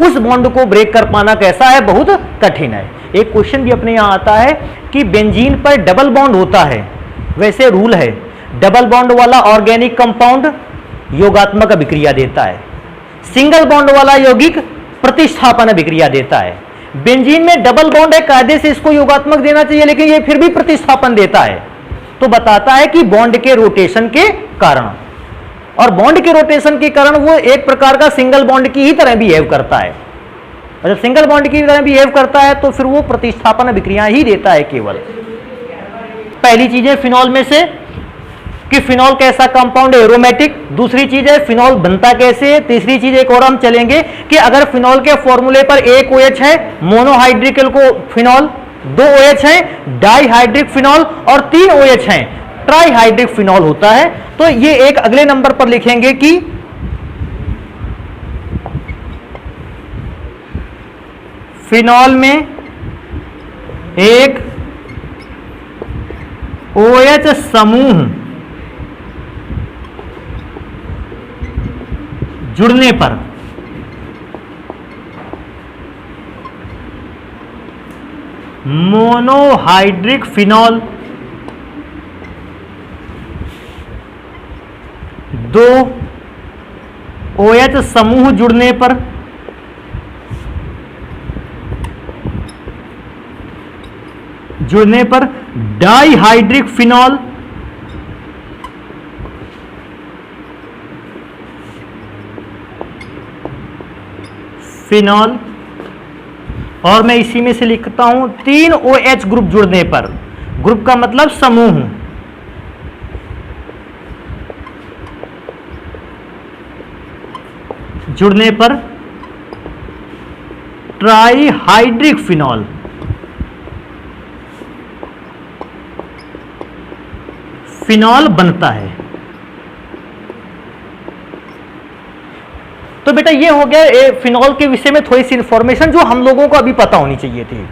उस बॉन्ड को ब्रेक कर पाना कैसा है, बहुत कठिन है। एक क्वेश्चन भी अपने यहां आता है कि बेंजीन पर डबल बॉन्ड होता है, वैसे रूल है डबल बॉन्ड वाला ऑर्गेनिक कंपाउंड योगात्मक अभिक्रिया देता है, सिंगल बॉन्ड वाला यौगिक प्रतिस्थापन अभिक्रिया देता है। बेंजीन में डबल बॉन्ड है, कायदे से इसको योगात्मक देना चाहिए, लेकिन ये फिर भी प्रतिस्थापन देता है, तो बताता है कि बॉन्ड के रोटेशन के कारण, और बॉन्ड के रोटेशन के कारण वो एक प्रकार का सिंगल बॉन्ड की ही तरह बिहेव करता है। और जब सिंगल बॉन्ड की तरह बिहेव करता है तो फिर वो प्रतिस्थापन अभिक्रिया ही देता है केवल। पहली चीज है फिनॉल में से कि फिनॉल कैसा कंपाउंड है, एरोमेटिक। दूसरी चीज है फिनॉल बनता कैसे है। तीसरी चीज एक और हम चलेंगे कि अगर फिनॉल के फॉर्मूले पर एक OH है, मोनोहाइड्रिक फिनॉल, 2 OH है डाइहाइड्रिक फिनॉल, और 3 OH है ट्राइहाइड्रिक फिनॉल होता है। तो ये एक अगले नंबर पर लिखेंगे कि फिनॉल में एक OH समूह जुड़ने पर मोनोहाइड्रिक फिनॉल, 2 OH समूह जुड़ने पर जुड़ने पर डाइहाइड्रिक फिनॉल, फिनॉल, और मैं इसी में से लिखता हूं 3 OH ग्रुप जुड़ने पर, ग्रुप का मतलब समूह, जुड़ने पर ट्राइहाइड्रिक फिनॉल, फिनॉल बनता है। तो बेटा ये हो गया फिनॉल के विषय में थोड़ी सी इंफॉर्मेशन जो हम लोगों को अभी पता होनी चाहिए थी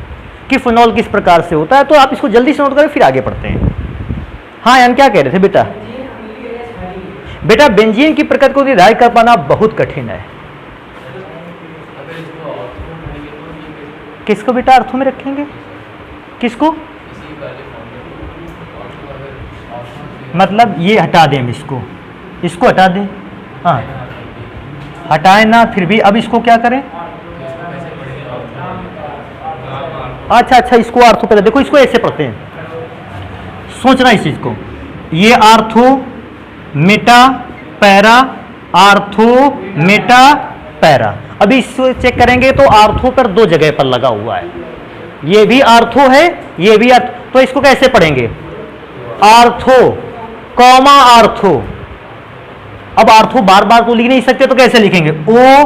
कि फिनॉल किस प्रकार से होता है। तो आप इसको जल्दी से नोट करें, फिर आगे पढ़ते हैं। हाँ यान क्या कह रहे थे बेटा? बेटा बेंजीन की प्रकृति को निर्धारित कर पाना बहुत कठिन है। किसको बेटा अर्थों में रखेंगे? किसको? मतलब ये हटा दें, इसको हटा दें। हाँ हटाए ना, फिर भी अब इसको क्या करें? अच्छा, इसको आर्थो पहले देखो, इसको ऐसे पढ़ते हैं, सोचना इस चीज को। ये ortho Meta para, ortho Meta para. अभी इसको चेक करेंगे तो आर्थो पर 2 जगह पर लगा हुआ है, ये भी आर्थो है, ये भी आर्थो। तो इसको कैसे पढ़ेंगे? Ortho comma ortho. अब आर्थो बार बार तो लिख नहीं सकते, तो कैसे लिखेंगे? O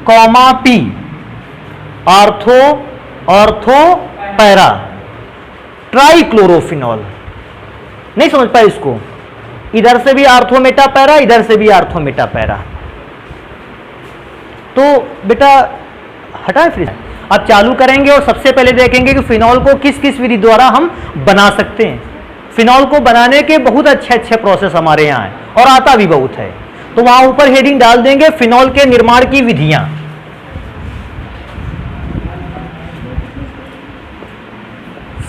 comma P, ortho ortho para, trichlorophenol. नहीं समझ पाए इसको? इधर से भी आर्थो मेटा पैरा, इधर से भी आर्थो मेटा पैरा। तो बेटा हटाए फिर। अब चालू करेंगे और सबसे पहले देखेंगे कि फिनॉल को किस किस विधि द्वारा हम बना सकते हैं। फिनॉल को बनाने के बहुत अच्छे प्रोसेस हमारे यहाँ हैं और आता भी बहुत है। तो वहां ऊपर हेडिंग डाल देंगे फिनॉल के निर्माण की विधियां।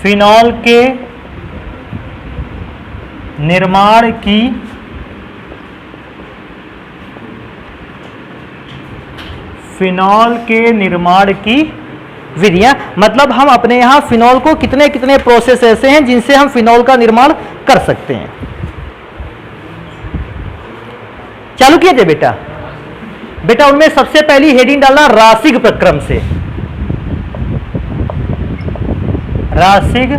फिनॉल के निर्माण की विधियां, मतलब हम अपने यहां फिनॉल को कितने कितने प्रोसेस ऐसे हैं जिनसे हम फिनॉल का निर्माण कर सकते हैं। चालू किए थे बेटा? बेटा उनमें सबसे पहली हेडिंग डालना रासिक प्रक्रम से। रासिक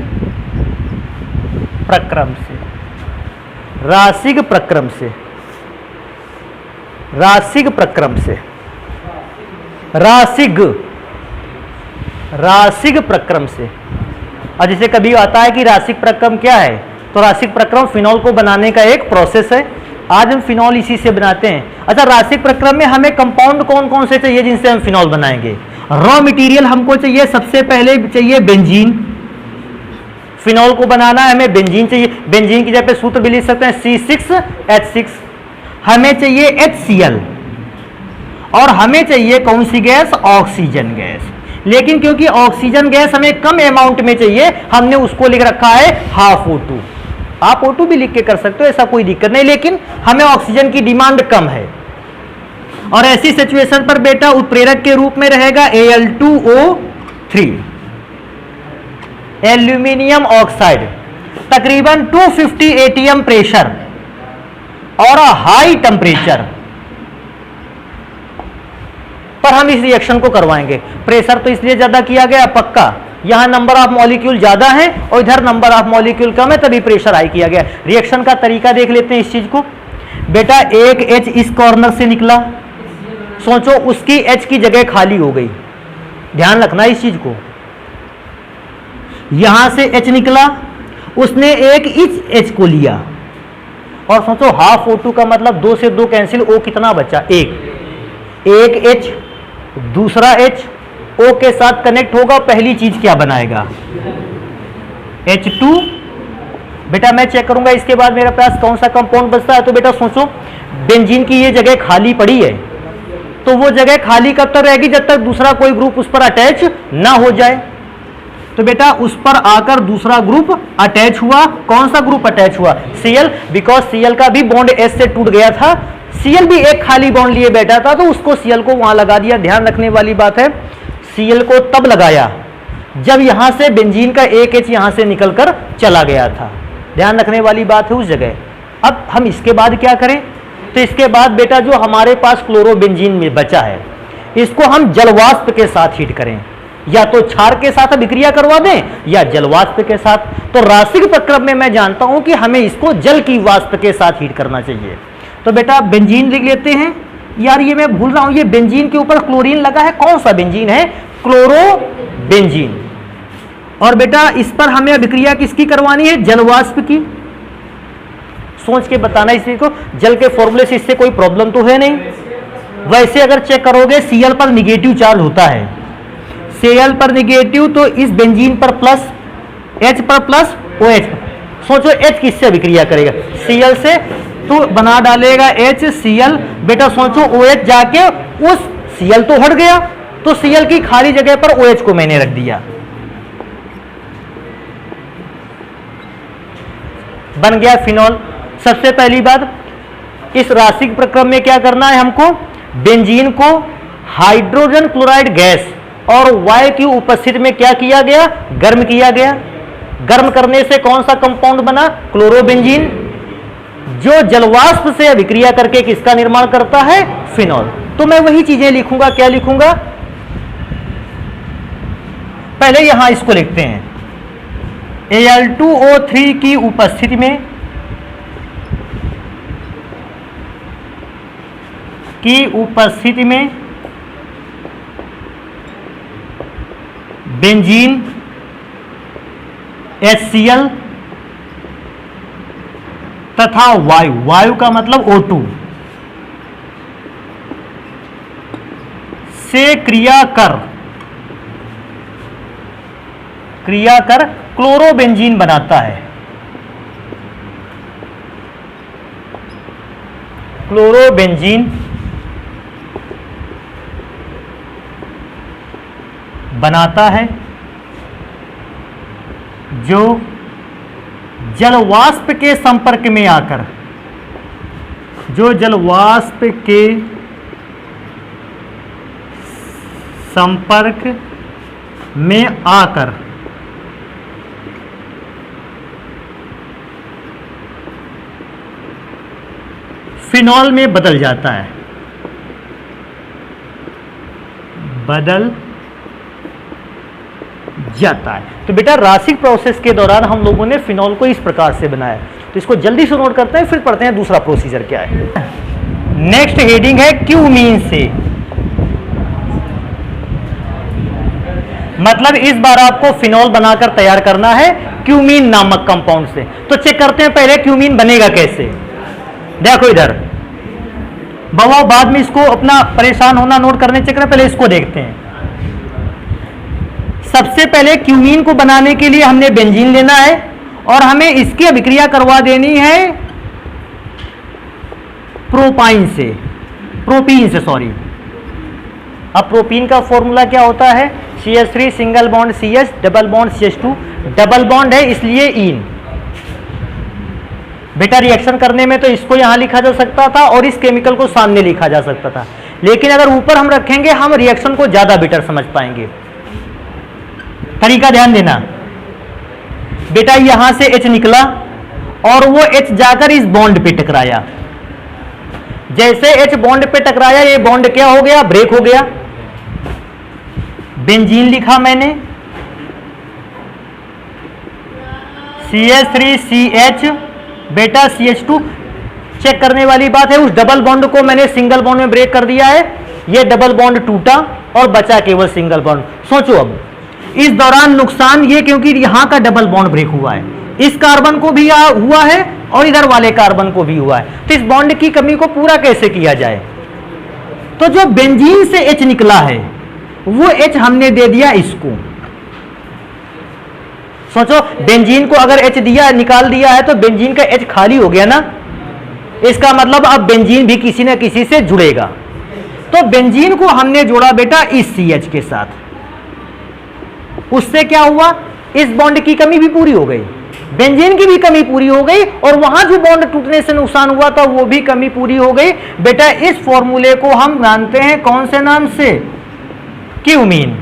प्रक्रम से, रासिक प्रक्रम से, रासिक प्रक्रम से, रासिक प्रक्रम से। और जैसे कभी आता है कि रासिक प्रक्रम क्या है, तो रासिक प्रक्रम फिनॉल को बनाने का एक प्रोसेस है। आज हम फिनॉल इसी से बनाते हैं। अच्छा, रासिक प्रक्रम में हमें कंपाउंड कौन कौन से चाहिए जिनसे हम फिनॉल बनाएंगे? रॉ मटेरियल हमको चाहिए, सबसे पहले चाहिए बेंजीन। फिनॉल को बनाना है हमें बेंजीन चाहिए। बेंजीन की जगह पे सूत्र भी लिख सकते हैं C6H6। हमें चाहिए HCl और हमें चाहिए कौन सी गैस? Oxygen gas. लेकिन क्योंकि ऑक्सीजन गैस हमें कम अमाउंट में चाहिए, हमने उसको लिख रखा है हाफ O2। आप O2 भी लिख के कर सकते हो, ऐसा कोई दिक्कत नहीं, लेकिन हमें ऑक्सीजन की डिमांड कम है। और ऐसी सिचुएशन पर बेटा उत्प्रेरक के रूप में रहेगा Al2O3, एल्यूमिनियम ऑक्साइड, तकरीबन 250 ATM प्रेशर और हाई टेम्परेचर पर हम इस रिएक्शन को करवाएंगे। प्रेशर तो इसलिए ज्यादा किया गया, पक्का यहां नंबर ऑफ मॉलिक्यूल ज्यादा है और इधर नंबर ऑफ मॉलिक्यूल कम है, तभी प्रेशर हाई किया गया। रिएक्शन का तरीका देख लेते हैं इस चीज को। बेटा एक H इस कॉर्नर से निकला, सोचो उसकी H की जगह खाली हो गई, ध्यान रखना इस चीज को। यहां से H निकला, उसने एक इस H को लिया और सोचो हाफ O2 का मतलब 2 से 2 कैंसिल, O कितना बचा? एक H, दूसरा H O के साथ कनेक्ट होगा, पहली चीज क्या बनाएगा? H2। बेटा मैं चेक करूंगा इसके बाद मेरे पास कौन सा कंपाउंड बचता है। तो बेटा सोचो बेंजीन की ये जगह खाली पड़ी है, तो वो जगह खाली कब तक रहेगी? जब तक दूसरा कोई ग्रुप उस पर अटैच ना हो जाए। तो बेटा उस पर आकर दूसरा ग्रुप अटैच हुआ। कौन सा ग्रुप अटैच हुआ? Cl, बिकॉज Cl का भी बॉन्ड S से टूट गया था। Cl भी एक खाली बॉन्ड लिए बैठा था, तो उसको Cl को वहां लगा दिया। ध्यान रखने वाली बात है, Cl को तब लगाया जब यहां से बेंजीन का एक H यहां से निकलकर चला गया था। ध्यान रखने वाली बात है उस जगह। अब हम इसके बाद क्या करें, तो इसके बाद बेटा जो हमारे पास क्लोरोबेंजीन में बचा है, इसको हम जलवाष्प के साथ हीट करें, या तो क्षार के साथ अभिक्रिया करवा दें या जलवाष्प के साथ। तो रासायनिक प्रक्रम में मैं जानता हूं कि हमें इसको जल की वाष्प के साथ हीट करना चाहिए। तो बेटा बेंजीन लिख लेते हैं। यार ये मैं भूल रहा हूं, ये बेंजीन के ऊपर क्लोरीन लगा है, कौन सा बेंजीन है, क्लोरोबेंजीन। और बेटा इस पर हमें अभिक्रिया किसकी करवानी है, जलवाष्प की। सोच के बताना इस चीज को, जल के फॉर्मूले से इससे कोई प्रॉब्लम तो है नहीं। वैसे अगर चेक करोगे Cl पर निगेटिव चार्ज होता है, Cl पर निगेटिव, तो इस बेंजीन पर प्लस, H पर प्लस, OH। सोचो H किससे अभिक्रिया करेगा, Cl से, तो बना डालेगा HCl। बेटा सोचो OH जाके उस Cl तो हट गया, तो Cl की खाली जगह पर OH को मैंने रख दिया, बन गया फिनॉल। सबसे पहली बात इस रासायनिक प्रक्रम में क्या करना है हमको, बेंजीन को हाइड्रोजन क्लोराइड गैस और वायु की उपस्थिति में क्या किया गया, गर्म किया गया। गर्म करने से कौन सा कंपाउंड बना, क्लोरोबेंजीन, जो जलवाष्प से अभिक्रिया करके किसका निर्माण करता है, फिनॉल। तो मैं वही चीजें लिखूंगा, क्या लिखूंगा, पहले यहां इसको लिखते हैं, Al2O3 की उपस्थिति में बेंजीन HCl तथा वायु का मतलब O2 से क्रिया कर क्लोरोबेंजीन बनाता है। क्लोरोबेंजीन बनाता है जो जलवाष्प के संपर्क में आकर, फिनॉल में बदल जाता है, तो बेटा रासायनिक प्रोसेस के दौरान हम लोगों ने फिनॉल को इस प्रकार से बनाया। तो इसको जल्दी से नोट करते हैं, फिर पढ़ते हैं दूसरा प्रोसीजर क्या है। नेक्स्ट हेडिंग है क्यूमीन से, मतलब इस बार आपको फिनॉल बनाकर तैयार करना है क्यूमीन नामक कंपाउंड से। तो चेक करते हैं पहले क्यूमीन बनेगा कैसे। देखो इधर बाबा, बाद में इसको अपना परेशान होना नोट करने चक्कर, पहले इसको देखते हैं। सबसे पहले क्यूमीन को बनाने के लिए हमने बेंजीन लेना है और हमें इसकी अभिक्रिया करवा देनी है प्रोपीन से सॉरी। अब प्रोपीन का फॉर्मूला क्या होता है, CH3 single bond CH double bond CH2, double bond है इसलिए इन। बेटा रिएक्शन करने में तो इसको यहां लिखा जा सकता था और इस केमिकल को सामने लिखा जा सकता था, लेकिन अगर ऊपर हम रखेंगे हम रिएक्शन को ज्यादा बेटर समझ पाएंगे। तरीका ध्यान देना बेटा, यहां से H निकला और वो H जाकर इस बॉन्ड पे टकराया। जैसे H बॉन्ड पे टकराया, ये बॉन्ड क्या हो गया, ब्रेक हो गया। बेंजीन लिखा मैंने, CH3CH बेटा CH2। चेक करने वाली बात है, उस डबल बॉन्ड को मैंने सिंगल बॉन्ड में ब्रेक कर दिया है, ये डबल बॉन्ड टूटा और बचा केवल सिंगल बॉन्ड। सोचो अब इस दौरान नुकसान ये, क्योंकि यहां का डबल बॉन्ड ब्रेक हुआ है, इस कार्बन को भी हुआ है और इधर वाले कार्बन को भी हुआ है। तो इस बॉन्ड की कमी को पूरा कैसे किया जाए, तो जो बेंजीन से H निकला है वो H हमने दे दिया इसको। सोचो बेंजीन को अगर H दिया, निकाल दिया है, तो बेंजीन का H खाली हो गया ना, इसका मतलब अब बेंजीन भी किसी न किसी से जुड़ेगा। तो बेंजीन को हमने जोड़ा बेटा इस CH के साथ, उससे क्या हुआ, इस बॉन्ड की कमी भी पूरी हो गई, बेंजीन की भी कमी पूरी हो गई और वहां जो बॉन्ड टूटने से नुकसान हुआ था वो भी कमी पूरी हो गई। बेटा इस फॉर्मूले को हम जानते हैं कौन से नाम से, क्यूमीन।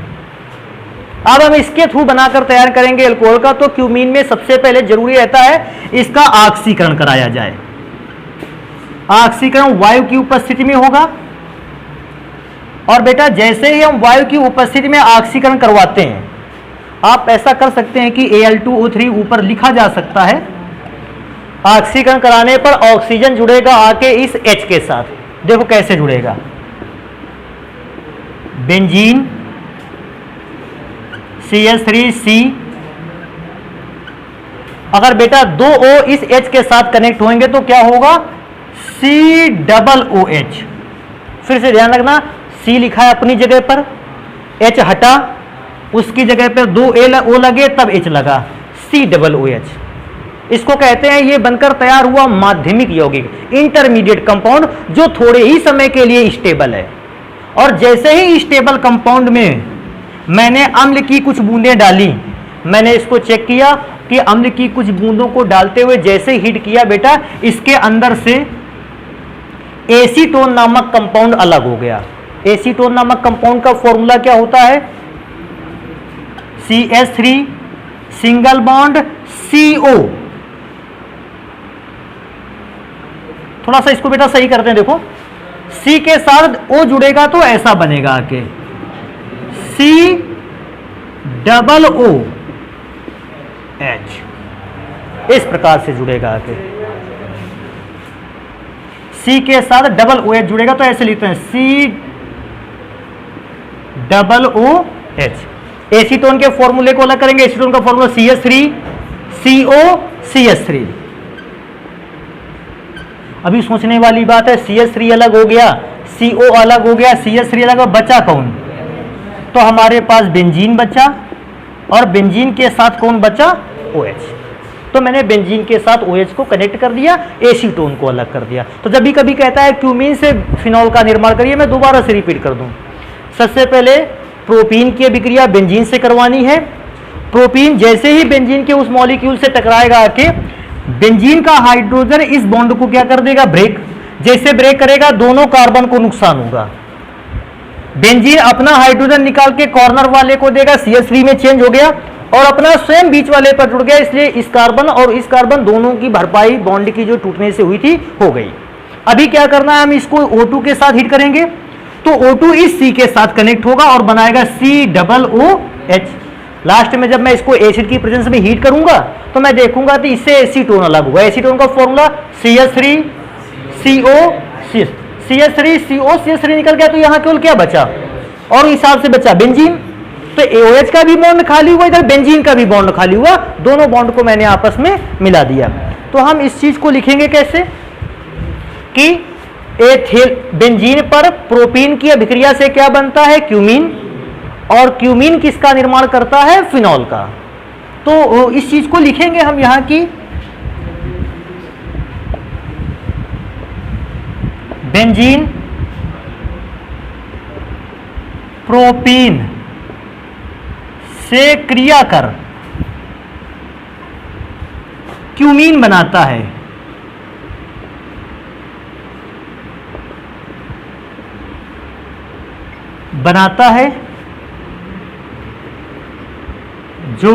अब हम इसके थ्रू बनाकर तैयार करेंगे अल्कोहल का। तो क्यूमीन में सबसे पहले जरूरी रहता है इसका ऑक्सीकरण कराया जाए। ऑक्सीकरण वायु की उपस्थिति में होगा, और बेटा जैसे ही हम वायु की उपस्थिति में ऑक्सीकरण करवाते हैं, आप ऐसा कर सकते हैं कि Al2O3 ऊपर लिखा जा सकता है। ऑक्सीकरण कराने पर ऑक्सीजन जुड़ेगा आके इस H के साथ। देखो कैसे जुड़ेगा, बेंजीन CH3C। अगर बेटा 2 O इस H के साथ कनेक्ट होंगे तो क्या होगा, COOH। फिर से ध्यान रखना, C लिखा है अपनी जगह पर, H हटा, उसकी जगह पर 2 O लगे तब H लगा, COOH। इसको कहते हैं, ये बनकर तैयार हुआ माध्यमिक यौगिक, इंटरमीडिएट कंपाउंड, जो थोड़े ही समय के लिए स्टेबल है। और जैसे ही स्टेबल कंपाउंड में मैंने अम्ल की कुछ बूंदें डाली, मैंने इसको चेक किया कि अम्ल की कुछ बूंदों को डालते हुए जैसे हीट किया बेटा, इसके अंदर से एसीटोन नामक कंपाउंड अलग हो गया। एसीटोन नामक कंपाउंड का फॉर्मूला क्या होता है, CH3 सिंगल बॉन्ड CO। थोड़ा सा इसको बेटा सही करते हैं, देखो C के साथ O जुड़ेगा तो ऐसा बनेगा आके COOH, इस प्रकार से जुड़ेगा आके। C के साथ OOH जुड़ेगा तो ऐसे लिखते हैं COOH। एसीटोन के फॉर्मूले को अलग करेंगे, एसीटोन का फॉर्मूला CH3 CO CH3। अभी सोचने वाली बात है, CH3 अलग हो गया, CO अलग हो गया, CH3 अलग हो, बचा कौन, तो हमारे पास बेंजीन बचा, और बेंजीन के साथ कौन बचा, OH। तो मैंने बेंजीन के साथ OH को कनेक्ट कर दिया, एसीटोन को अलग कर दिया। तो जब भी कभी कहता है क्यूमीन से फिनॉल का निर्माण करिए, मैं दोबारा से रिपीट कर दूं। सबसे पहले प्रोपीन की अभिक्रिया बेंजीन से करवानी है। प्रोपीन जैसे ही बेंजीन के उस मॉलिक्यूल से टकराएगा आके, बेंजीन का हाइड्रोजन इस बॉन्ड को क्या कर देगा, ब्रेक। जैसे ब्रेक करेगा, दोनों कार्बन को नुकसान होगा। बेंजीन अपना हाइड्रोजन निकाल के कॉर्नर वाले को देगा, CH3 में चेंज हो गया, और अपना स्वयं बीच वाले पर जुड़ गया, इसलिए इस कार्बन और इस कार्बन दोनों की भरपाई बॉन्ड की जो टूटने से हुई थी हो गई। अभी क्या करना है, हम इसको O2 के साथ हीट करेंगे, तो O2 इस C के साथ कनेक्ट होगा और बनाएगा COOH। लास्ट में जब मैं इसको एसिड की प्रेजेंस में हीट करूंगा तो मैं देखूंगा कि इससे एसीटोन अलग हुआ। एसीटोन का फॉर्मूला CH3CO CH3CO निकल गया, तो यहां केवल क्या बचा, और हिसाब से बचा बेंजीन। तो OH का भी बॉन्ड खाली हुआ, इधर बेंजीन का भी बॉन्ड खाली हुआ, दोनों बॉन्ड को मैंने आपस में मिला दिया। तो हम इस चीज को लिखेंगे कैसे कि बेंजीन पर प्रोपीन की अभिक्रिया से क्या बनता है, क्यूमीन, और क्यूमीन किसका निर्माण करता है, फिनॉल का। तो इस चीज को लिखेंगे हम यहां की बेंजीन प्रोपीन से क्रिया कर क्यूमीन बनाता है। जो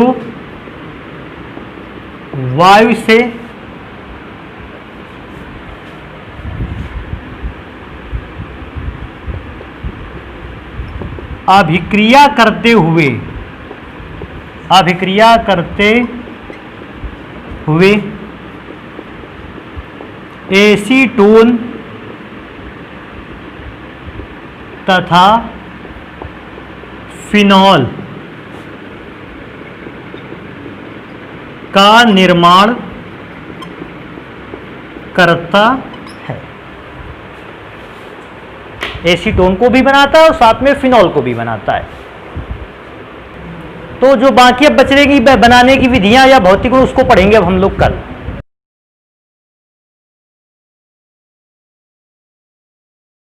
वायु से अभिक्रिया करते हुए एसीटोन तथा फिनॉल का निर्माण करता है। एसीटोन को भी बनाता है और साथ में फिनॉल को भी बनाता है। तो जो बाकी अब बचेगी बनाने की विधियां या भौतिक गुण, उसको पढ़ेंगे अब हम लोग कल।